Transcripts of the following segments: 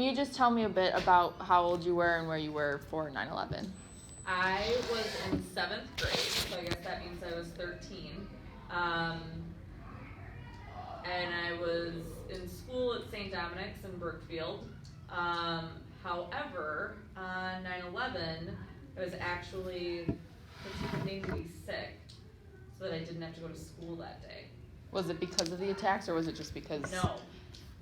you just tell me a bit about how old you were and where you were for 9/11? I was in 7th grade, so I guess that means I was 13. And I was in school at St. Dominic's in Brookfield. However, on 9/11, I was actually pretending to be sick so that I didn't have to go to school that day. Was it because of the attacks, or was it just because? No.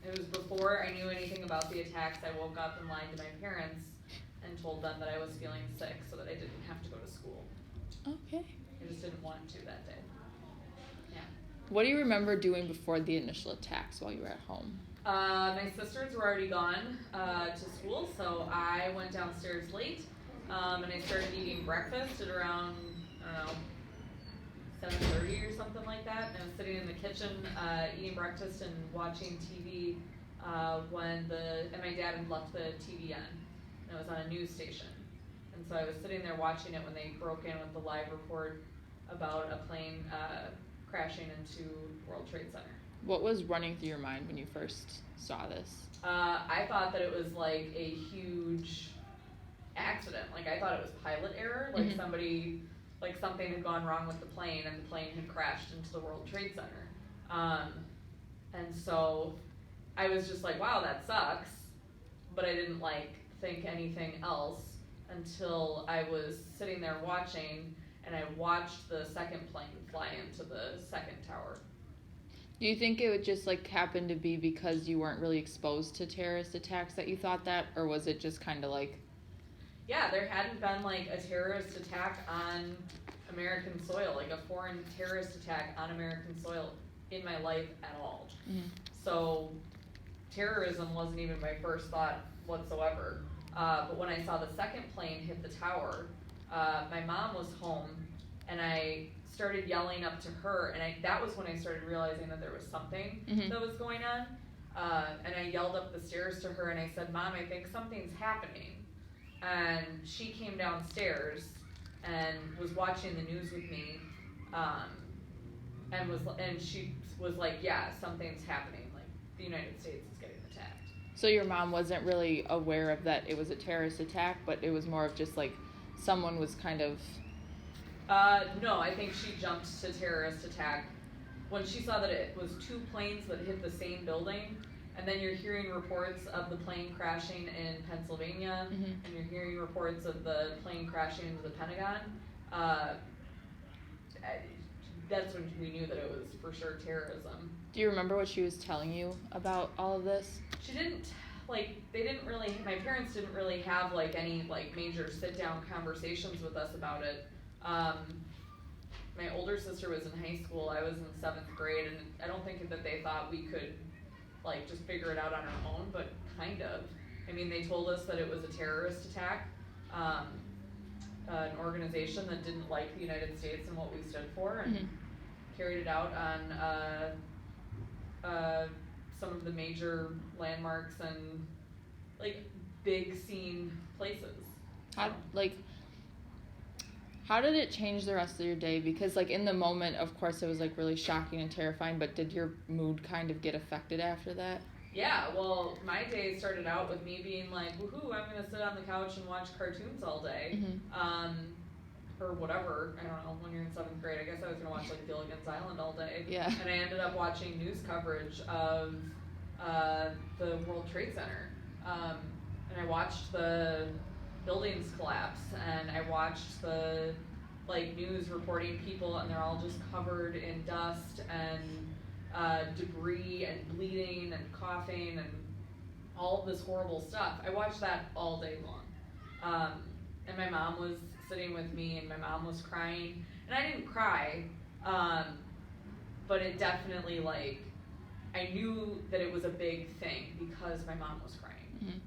It was before I knew anything about the attacks. I woke up and lied to my parents and told them that I was feeling sick so that I didn't have to go to school. Okay. I just didn't want to that day. Yeah. What do you remember doing before the initial attacks while you were at home? My sisters were already gone to school, so I went downstairs late, and I started eating breakfast at around, 7:30 or something like that. And I was sitting in the kitchen eating breakfast and watching TV when my dad had left the TV on. And it was on a news station. And so I was sitting there watching it when they broke in with the live report about a plane crashing into World Trade Center. What was running through your mind when you first saw this? I thought that it was like a huge accident. Like I thought it was pilot error. Like something had gone wrong with the plane and the plane had crashed into the World Trade Center. And so I was just like, wow, that sucks. But I didn't think anything else until I was sitting there watching, and I watched the second plane fly into the second tower. Do you think it would just happen to be because you weren't really exposed to terrorist attacks that you thought that, or was it just kind of Yeah, there hadn't been a terrorist attack on American soil, a foreign terrorist attack on American soil in my life at all. Mm-hmm. So terrorism wasn't even my first thought whatsoever. But when I saw the second plane hit the tower, my mom was home, and I started yelling up to her, and that was when I started realizing that there was something that was going on. And I yelled up the stairs to her, and I said, "Mom, I think something's happening." And she came downstairs and was watching the news with me, and she was like, "Yeah, something's happening. The United States is getting attacked." So your mom wasn't really aware of that it was a terrorist attack, but it was more of just someone was kind of... No, I think she jumped to terrorist attack when she saw that it was two planes that hit the same building, and then you're hearing reports of the plane crashing in Pennsylvania, and you're hearing reports of the plane crashing into the Pentagon. That's when we knew that it was for sure terrorism. Do you remember what she was telling you about all of this? She didn't, my parents didn't really have any major sit-down conversations with us about it. My older sister was in high school, I was in 7th grade, and I don't think that they thought we could just figure it out on our own, but kind of. I mean, they told us that it was a terrorist attack, an organization that didn't like the United States and what we stood for, and carried it out on some of the major landmarks and big scene places. How did it change the rest of your day? Because in the moment, of course, it was really shocking and terrifying, but did your mood kind of get affected after that? Yeah, well, my day started out with me being woohoo, I'm going to sit on the couch and watch cartoons all day. Or whatever, I don't know, when you're in 7th grade, I guess I was going to watch Gilligan's Island all day. Yeah. And I ended up watching news coverage of the World Trade Center. And I watched the buildings collapse, and I watched the news reporting people, and they're all just covered in dust and debris and bleeding and coughing and all of this horrible stuff. I watched that all day long. And my mom was sitting with me, and my mom was crying, and I didn't cry, but it definitely I knew that it was a big thing because my mom was crying.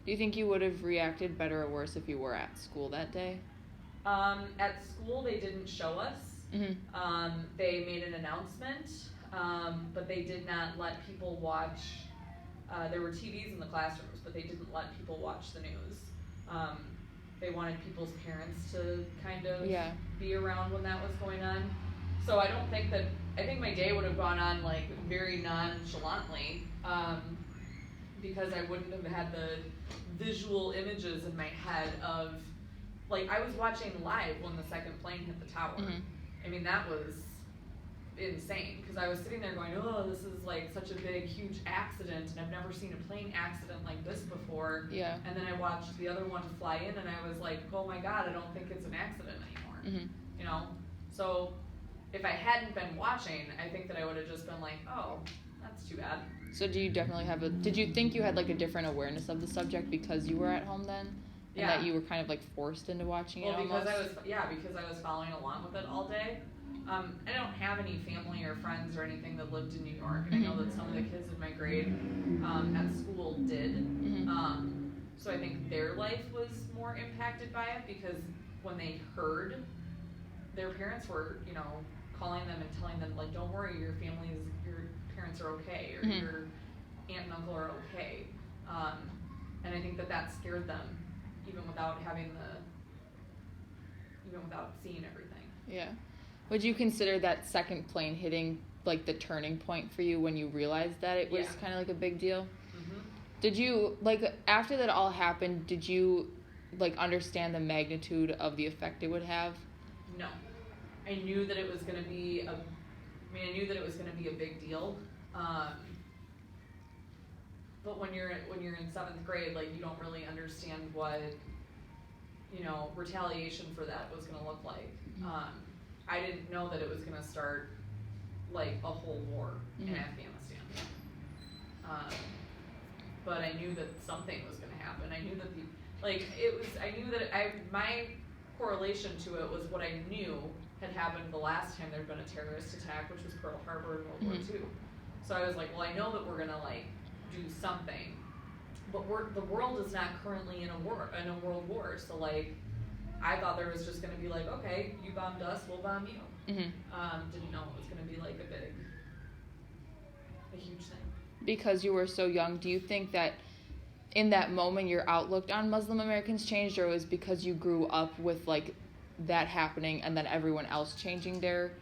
Do you think you would have reacted better or worse if you were at school that day? At school, they didn't show us. They made an announcement, but they did not let people watch. There were TVs in the classrooms, but they didn't let people watch the news. They wanted people's parents to kind of be around when that was going on. So I think my day would have gone on very nonchalantly. because I wouldn't have had the visual images in my head of, like, I was watching live when the second plane hit the tower. Mhm. I mean, that was insane, because I was sitting there going, oh, this is like such a big, huge accident, and I've never seen a plane accident like this before. Yeah. And then I watched the other one fly in, and I was like, oh my god, I don't think it's an accident anymore. Mhm. You know? So, if I hadn't been watching, I think that I would have just been like, oh, that's too bad. So do you definitely have did you think you had like a different awareness of the subject because you were at home then? And Yeah. that you were kind of like forced into watching it Because almost? because I was following along with it all day. I don't have any family or friends or anything that lived in New York, and I know that some of the kids in my grade at school did. Mhm. So I think their life was more impacted by it, because when they heard, their parents were, you know, calling them and telling them, like, don't worry, your parents are okay, or Mhm. your aunt and uncle are okay. And I think that scared them, even without seeing everything. Yeah. Would you consider that second plane hitting like the turning point for you when you realized that it was Yeah. kind of like a big deal? Mm-hmm. Did you, like, after that all happened, did you like understand the magnitude of the effect it would have? No, I knew that it was going to be a big deal. But when you're in seventh grade, like, you don't really understand what, you know, retaliation for that was going to look like. I didn't know that it was going to start like a whole war in Afghanistan. But I knew that something was going to happen. I knew that my correlation to it was what I knew had happened the last time there'd been a terrorist attack, which was Pearl Harbor in World War II. So I was like, well, I know that we're going to like do something, but the world is not currently in a world war. So like, I thought there was just going to be like, okay, you bombed us, we'll bomb you. Didn't know it was going to be like a huge thing. Because you were so young, do you think that in that moment your outlook on Muslim Americans changed, or it was because you grew up with like that happening and then everyone else changing their...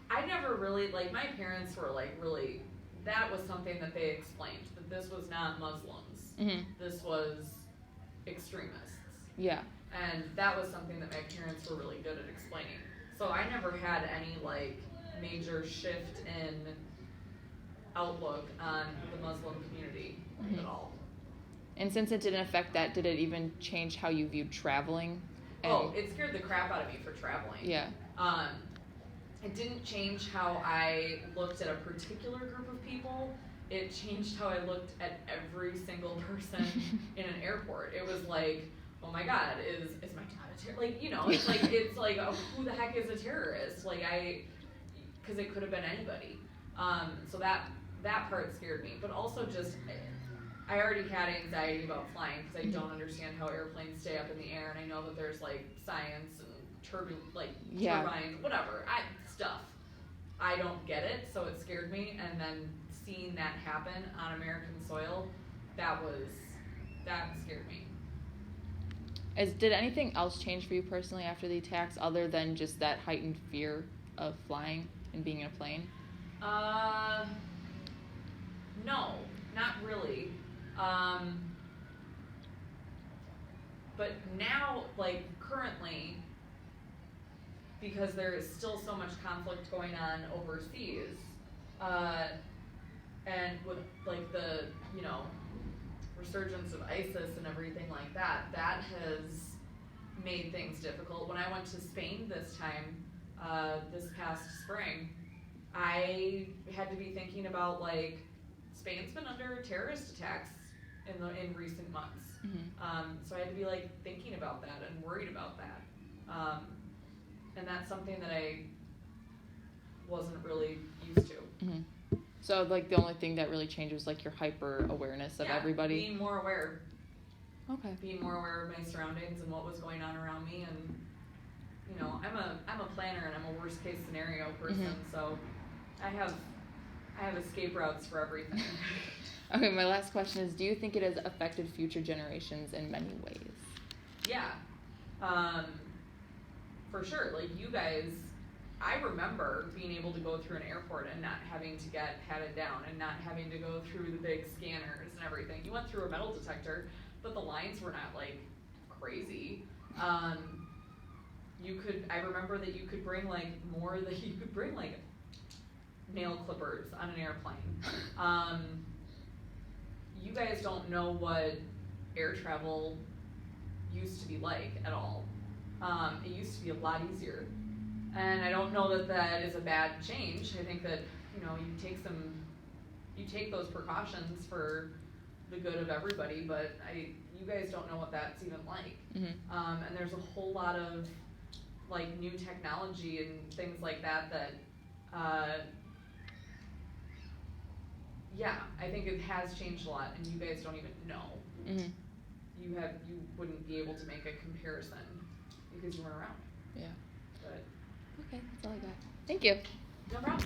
I never really, like, my parents were like really, that was something that they explained, that this was not Muslims. This was extremists. Yeah. And that was something that my parents were really good at explaining. So I never had any like major shift in outlook on the Muslim community at all. And since it didn't affect that, did it even change how you viewed traveling? It scared the crap out of me for traveling. Yeah. It didn't change how I looked at a particular group of people. It changed how I looked at every single person in an airport. It was like, oh my god, is my dad a terrorist? Like, you know, it's like oh, who the heck is a terrorist? Like, because it could have been anybody. So that part scared me, but also just I already had anxiety about flying because I don't understand how airplanes stay up in the air, and I know that there's like science and turbines, whatever stuff. I don't get it, so it scared me, and then seeing that happen on American soil, that scared me. Did anything else change for you personally after the attacks, other than just that heightened fear of flying and being in a plane? No, not really. But now, like, currently, because there is still so much conflict going on overseas, and with like the, you know, resurgence of ISIS and everything like that, that has made things difficult. When I went to Spain this time, this past spring, I had to be thinking about, like, Spain's been under terrorist attacks in recent months. So I had to be like thinking about that and worried about that. And that's something that I wasn't really used to. So like the only thing that really changed was like your hyper awareness of everybody. Being more aware. Okay. Being more aware of my surroundings and what was going on around me, and you know, I'm a planner and I'm a worst case scenario person, so I have escape routes for everything. Okay, my last question is, do you think it has affected future generations in many ways? Yeah. For sure. Like, you guys I remember being able to go through an airport and not having to get patted down and not having to go through the big scanners and everything. You went through a metal detector, but the lines were not like crazy. I remember that you could bring like you could bring like nail clippers on an airplane. You guys don't know what air travel used to be like at all. It used to be a lot easier. And I don't know that that is a bad change. I think that, you take those precautions for the good of everybody, but you guys don't know what that's even like. Mm-hmm. And there's a whole lot of like new technology and things like that I think it has changed a lot, and you guys don't even know. Mm-hmm. You wouldn't be able to make a comparison because you weren't around. Yeah. But Okay, that's all I got. Thank you. no problem.